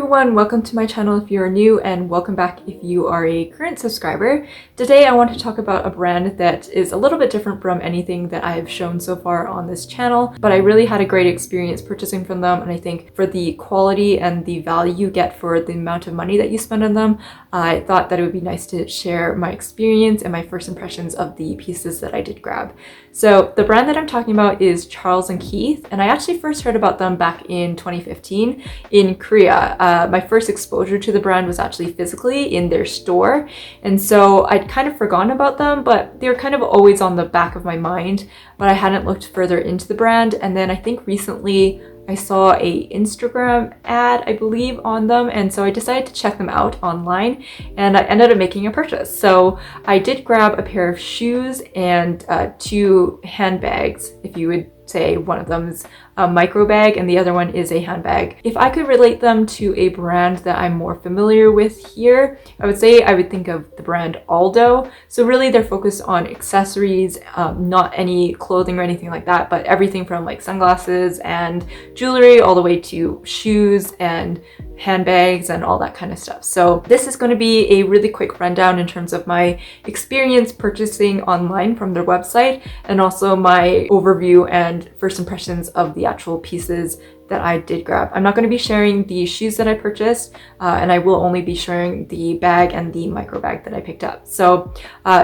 everyone, welcome to my channel if you are new, and welcome back if you are a current subscriber. Today I want to talk about a brand that is a little bit different from anything that I have shown so far on this channel, but I really had a great experience purchasing from them, and I think for the quality and the value you get for the amount of money that you spend on them, I thought that it would be nice to share my experience and my first impressions of the pieces that I did grab. So the brand that I'm talking about is Charles & Keith, and I actually first heard about them back in 2015 in Korea. My first exposure to the brand was actually physically in their store, and so I'd kind of forgotten about them, but they were kind of always on the back of my mind, but I hadn't looked further into the brand. And then I think recently I saw a Instagram ad, I believe, on them, and so I decided to check them out online, and I ended up making a purchase. So I did grab a pair of shoes and two handbags, if you would say. One of them is a micro bag and the other one is a handbag. If I could relate them to a brand that I'm more familiar with here, I would say I would think of the brand Aldo. So really they're focused on accessories, not any clothing or anything like that, but everything from like sunglasses and jewelry all the way to shoes and handbags and all that kind of stuff. So this is going to be a really quick rundown in terms of my experience purchasing online from their website, and also my overview and first impressions of the actual pieces that I did grab. I'm not going to be sharing the shoes that I purchased, and I will only be sharing the bag and the micro bag that I picked up. So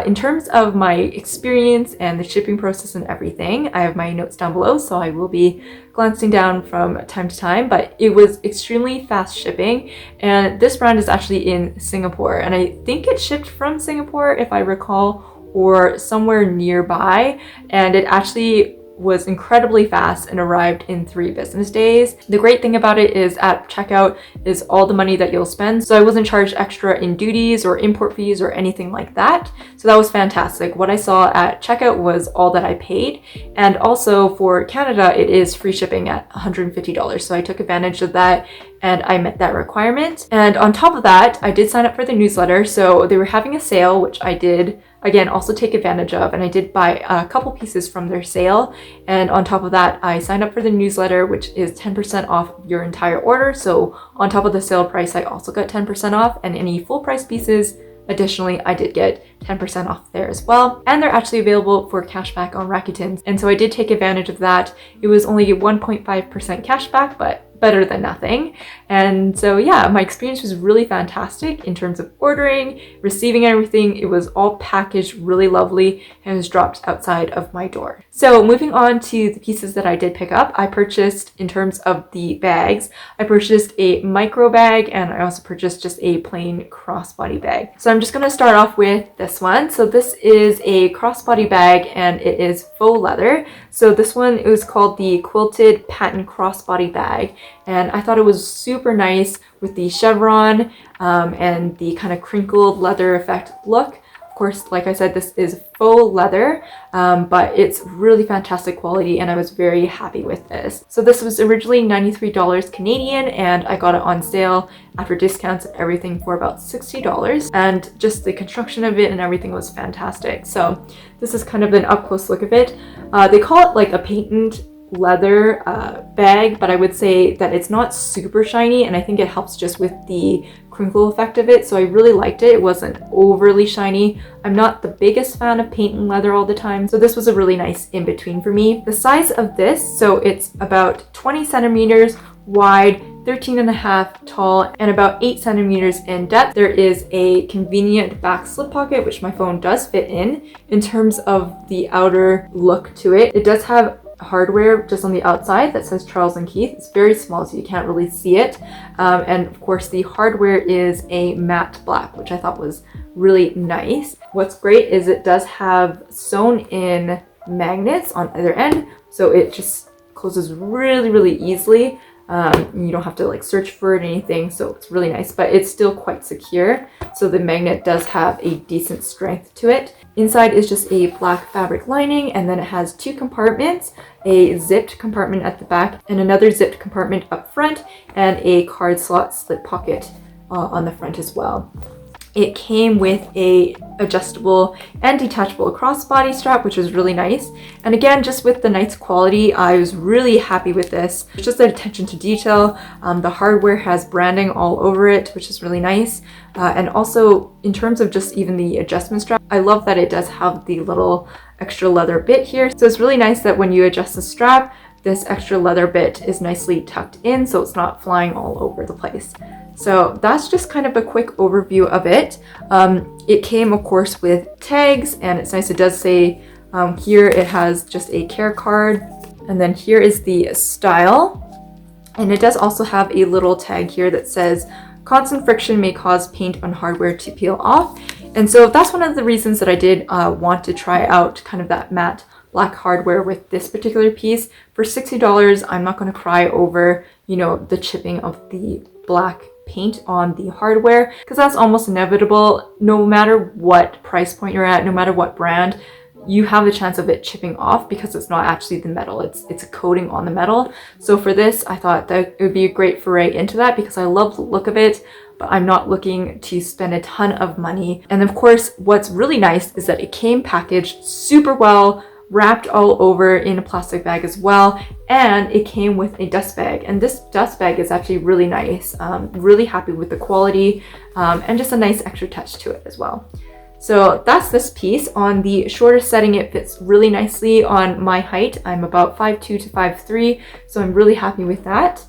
in terms of my experience and the shipping process and everything, I have my notes down below, so I will be glancing down from time to time, but it was extremely fast shipping. And this brand is actually in Singapore, and I think it shipped from Singapore, if I recall, or somewhere nearby, and it actually was incredibly fast and arrived in 3 business days. The great thing about it is at checkout is all the money that you'll spend. So I wasn't charged extra in duties or import fees or anything like that. So that was fantastic. What I saw at checkout was all that I paid. And also for Canada, it is free shipping at $150. So I took advantage of that and I met that requirement. And on top of that, I did sign up for the newsletter. So they were having a sale, which I did again also take advantage of, and I did buy a couple pieces from their sale. And on top of that, I signed up for the newsletter, which is 10% off your entire order. So on top of the sale price, I also got 10% off, and any full price pieces, additionally, I did get 10% off there as well. And they're actually available for cashback on Rakuten. And so I did take advantage of that. It was only 1.5% cashback, but better than nothing. And so yeah, my experience was really fantastic in terms of ordering, receiving everything. It was all packaged really lovely and was dropped outside of my door. So moving on to the pieces that I did pick up, I purchased, in terms of the bags, I purchased a micro bag, and I also purchased just a plain crossbody bag. So I'm just going to start off with this one. So this is a crossbody bag, and it is faux leather. So this one is called the Quilted Patent Crossbody Bag, and I thought it was super nice with the chevron and the kind of crinkled leather effect look. Of course, like I said, this is faux leather, but it's really fantastic quality, and I was very happy with this. So this was originally $93 Canadian, and I got it on sale after discounts and everything for about $60, and just the construction of it and everything was fantastic. So this is kind of an up close look of it. They call it like a patent leather bag, but I would say that it's not super shiny, and I think it helps just with the crinkle effect of it. So I really liked it. It wasn't overly shiny. I'm not the biggest fan of patent leather all the time, so this was a really nice in between for me. The size of this, so it's about 20 centimeters wide, 13.5 tall, and about 8 centimeters in depth. There is a convenient back slip pocket, which my phone does fit in. In terms of the outer look to it, it does have hardware just on the outside that says Charles & Keith. It's very small, so you can't really see it. And of course, the hardware is a matte black, which I thought was really nice. What's great is it does have sewn in magnets on either end, so it just closes really, really easily. You don't have to like search for it or anything, so it's really nice, but it's still quite secure. So the magnet does have a decent strength to it. Inside is just a black fabric lining, and then it has 2 compartments, a zipped compartment at the back and another zipped compartment up front, and a card slot slip pocket on the front as well. It came with a adjustable and detachable crossbody strap, which was really nice. And again, just with the nice quality, I was really happy with this. It's just the attention to detail. The hardware has branding all over it, which is really nice. And also in terms of just even the adjustment strap, I love that it does have the little extra leather bit here. So it's really nice that when you adjust the strap, this extra leather bit is nicely tucked in so it's not flying all over the place. So that's just kind of a quick overview of it. It came, of course, with tags, and it's nice. It does say here it has just a care card, and then here is the style. And it does also have a little tag here that says, constant friction may cause paint on hardware to peel off. And so that's one of the reasons that I did want to try out kind of that matte black hardware with this particular piece. For $60, I'm not going to cry over, you know, the chipping of the black paint on the hardware, because that's almost inevitable. No matter what price point you're at, no matter what brand, you have the chance of it chipping off because it's not actually the metal, it's a coating on the metal. So for this, I thought that it would be a great foray into that because I love the look of it, but I'm not looking to spend a ton of money. And of course, what's really nice is that it came packaged super well, wrapped all over in a plastic bag as well, and it came with a dust bag, and this dust bag is actually really nice. Really happy with the quality, and just a nice extra touch to it as well. So that's this piece. On the shorter setting, it fits really nicely on my height. I'm about 5'2" to 5'3", so I'm really happy with that.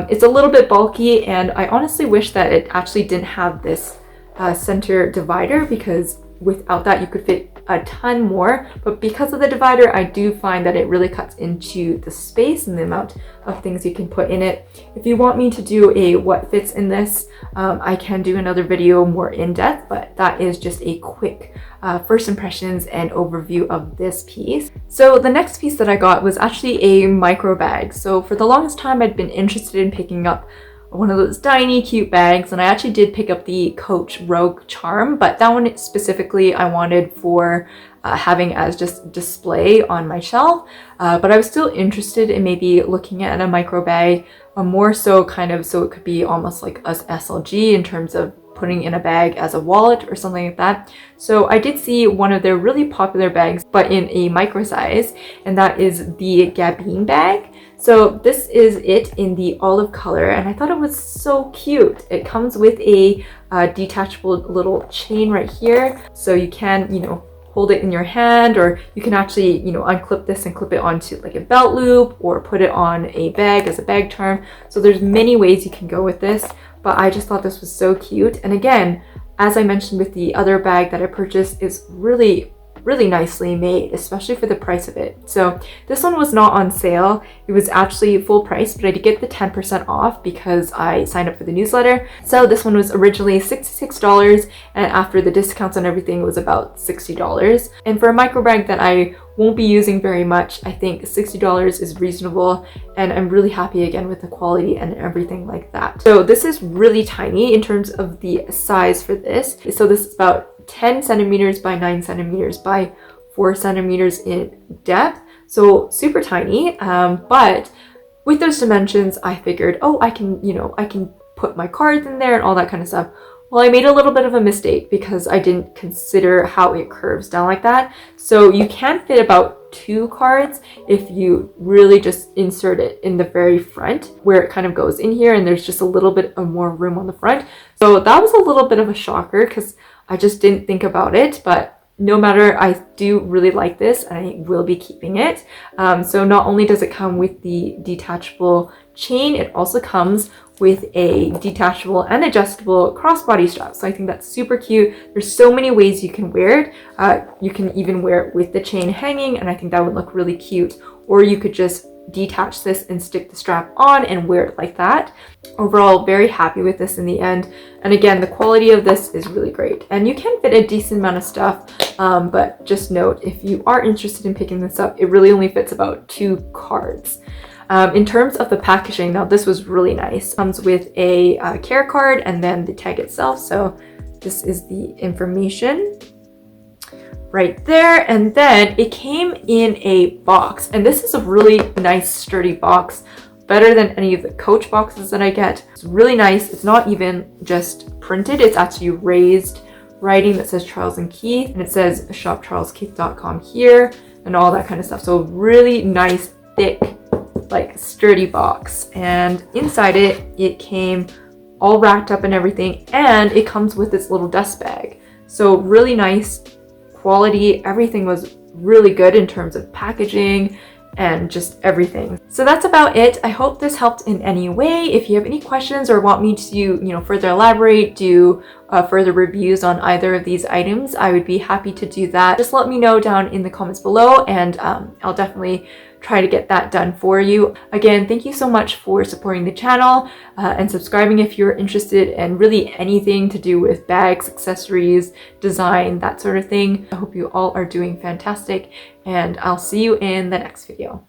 It's a little bit bulky, and I honestly wish that it actually didn't have this center divider, because without that you could fit a ton more, but because of the divider, I do find that it really cuts into the space and the amount of things you can put in it. If you want me to do a what fits in this, I can do another video more in depth, but that is just a quick first impressions and overview of this piece. So the next piece that I got was actually a micro bag. So for the longest time, I'd been interested in picking up one of those tiny cute bags, and I actually did pick up the Coach Rogue Charm, but that one specifically I wanted for having as just display on my shelf, but I was still interested in maybe looking at a micro bag, more so kind of so it could be almost like a SLG in terms of putting in a bag as a wallet or something like that. So I did see one of their really popular bags, but in a micro size, and that is the Gabine bag. So this is it in the olive color, and I thought it was so cute. It comes with a detachable little chain right here, so you can, you know, hold it in your hand, or you can actually, you know, unclip this and clip it onto like a belt loop or put it on a bag as a bag charm. So there's many ways you can go with this, but I just thought this was so cute. And again, as I mentioned with the other bag that I purchased, it's really nicely made, especially for the price of it. So this one was not on sale. It was actually full price, but I did get the 10% off because I signed up for the newsletter. So this one was originally $66, and after the discounts and everything, it was about $60. And for a micro bag that I won't be using very much, I think $60 is reasonable, and I'm really happy again with the quality and everything like that. So this is really tiny in terms of the size for this. So this is about 10 centimeters by 9 centimeters by 4 centimeters in depth, so super tiny, but with those dimensions I figured, oh, I can, you know, I can put my cards in there and all that kind of stuff. Well, I made a little bit of a mistake because I didn't consider how it curves down like that. So you can fit about 2 cards if you really just insert it in the very front where it kind of goes in here, and there's just a little bit of more room on the front. So that was a little bit of a shocker because I just didn't think about it, but no matter, I do really like this and I will be keeping it. So not only does it come with the detachable chain, it also comes with a detachable and adjustable crossbody strap. So I think that's super cute. There's so many ways you can wear it. You can even wear it with the chain hanging, and I think that would look really cute. Or you could just detach this and stick the strap on and wear it like that. Overall, very happy with this in the end. And again, the quality of this is really great. And you can fit a decent amount of stuff, but just note, if you are interested in picking this up, it really only fits about 2 cards. In terms of the packaging, now this was really nice. It comes with a care card and then the tag itself. So this is the information right there, and then it came in a box, and this is a really nice sturdy box, better than any of the Coach boxes that I get. It's really nice. It's not even just printed, it's actually raised writing that says Charles and Keith, and it says shopcharleskeith.com here and all that kind of stuff. So really nice, thick, like sturdy box. And inside it came all wrapped up and everything, and it comes with this little dust bag. So really nice quality. Everything was really good in terms of packaging and just everything. So that's about it. I hope this helped in any way. If you have any questions or want me to, further elaborate, do further reviews on either of these items, I would be happy to do that. Just let me know down in the comments below, and I'll definitely try to get that done for you. Again, thank you so much for supporting the channel and subscribing if you're interested in really anything to do with bags, accessories, design, that sort of thing. I hope you all are doing fantastic, and I'll see you in the next video.